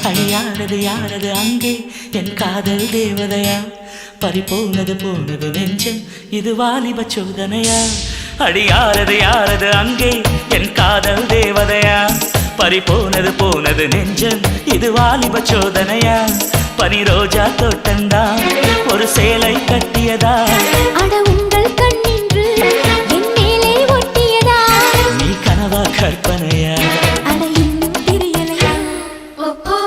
அழியானது யாரது அங்கே என் காதல் தேவதையா பறிபோனது போனது நெஞ்சம் இது வாலிப சோதனையா அடியாரது யாரது அங்கே என் காதல் தேவதையா பறிபோனது போனது நெஞ்சம் இது வாலிப சோதனையா பனி ரோஜா தோட்டந்தா ஒரு சேலை கட்டியதா அட உங்கள் கண்ணின்று என் மேலே ஒட்டியதா நீ கனவா கற்பனையா அட இன்னும் தெரியலையா ஓ ஓ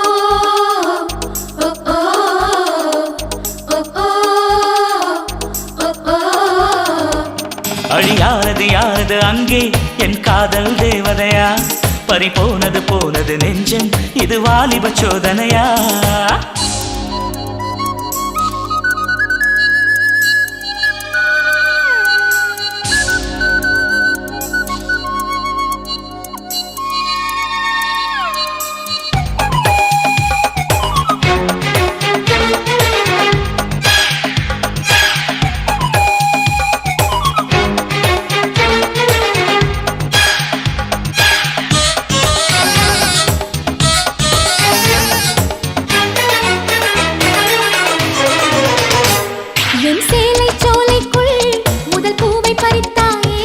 ஓ ஓ ஓ ஓ ஓ அழியாரது யாரது அங்கே என் காதல் தேவதையா பறிபோனது போனது நெஞ்சம் இது வாலிப சோதனையா என் சேலை சோலைக்குள் முதல் பூவை பறித்தாயே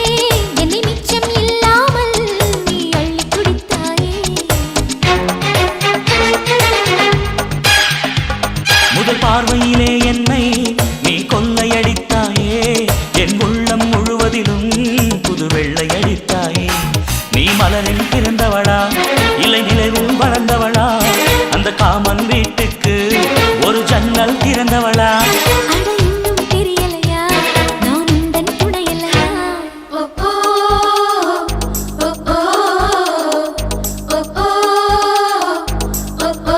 என்னை மிச்சம் இல்லாமல் நீ அள்ளி குடித்தாயே முதல் பார்வையிலே என்னை நீ கொள்ளையடித்தாயே என் உள்ளம் முழுவதிலும் புது வெள்ளையடித்தாயே நீ மலரில் பிறந்தவளா இலை நிலவில் வளர்ந்தவளா அந்த காமன் வீட்டுக்கு ஒரு ஜன்னல் திறந்தவளா அட இன்னும் தெரியலையா நான் உந்தன் துணையலையா ஓ ஓ ஓ ஓ ஓ ஓ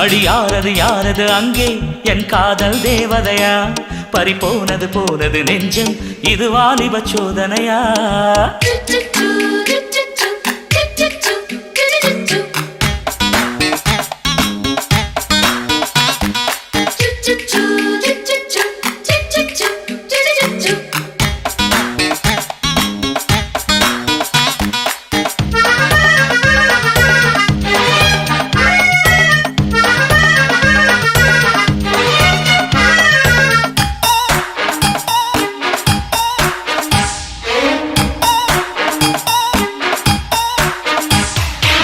அடியாரது யாரது அங்கே என் காதல் தேவதையா பறிபோனது போனது நெஞ்சம் இது வாலிப சோதனையா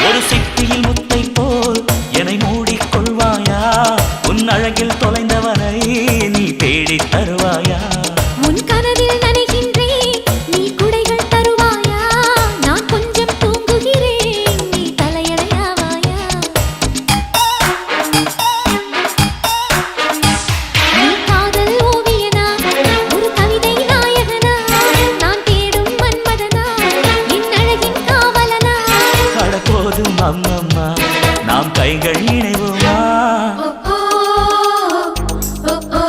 ஒரு சிப்பியில் முத்தை போல் என்னை மூடிக்கொள்வாயா உன் அழகில் தொலைந்தவனை நீ தேடித் தருவாயா உன் கனவில் நனைகின்றேன் நீ குடைகள் தருவாயா நான் கொஞ்சம் தூங்குகிறேன் நீ தலையணையாவாயா நீ காதல் ஓவியனா ஒரு கவிதை நாயகனா நான் தேடும் மன்மதனா என் அழகின் காவலனா அட போதும் அம்மம்மா நாம் கைகள் இணைவோமா ஓ ஓ ஓ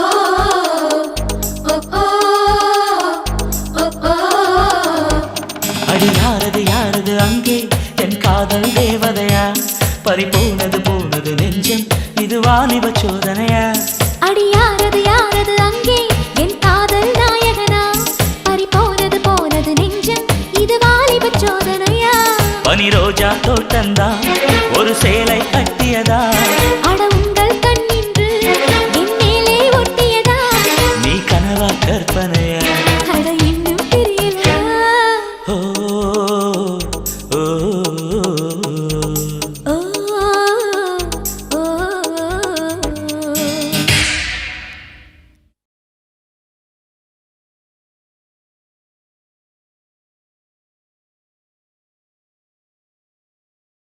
ஓ ஓ அடியாரது யாரது அங்கே என் காதல் தேவதையா பறிபோனது போனது நெஞ்சம் இது வாலிப சோதனையா அடியாரது யாரது அங்கே என் காதல் நாயகனா பறிபோனது போனது நெஞ்சம் இது வாலிப சோதனையா பனி ரோஜா தோட்டந்தா ஒரு சேலை கட்டி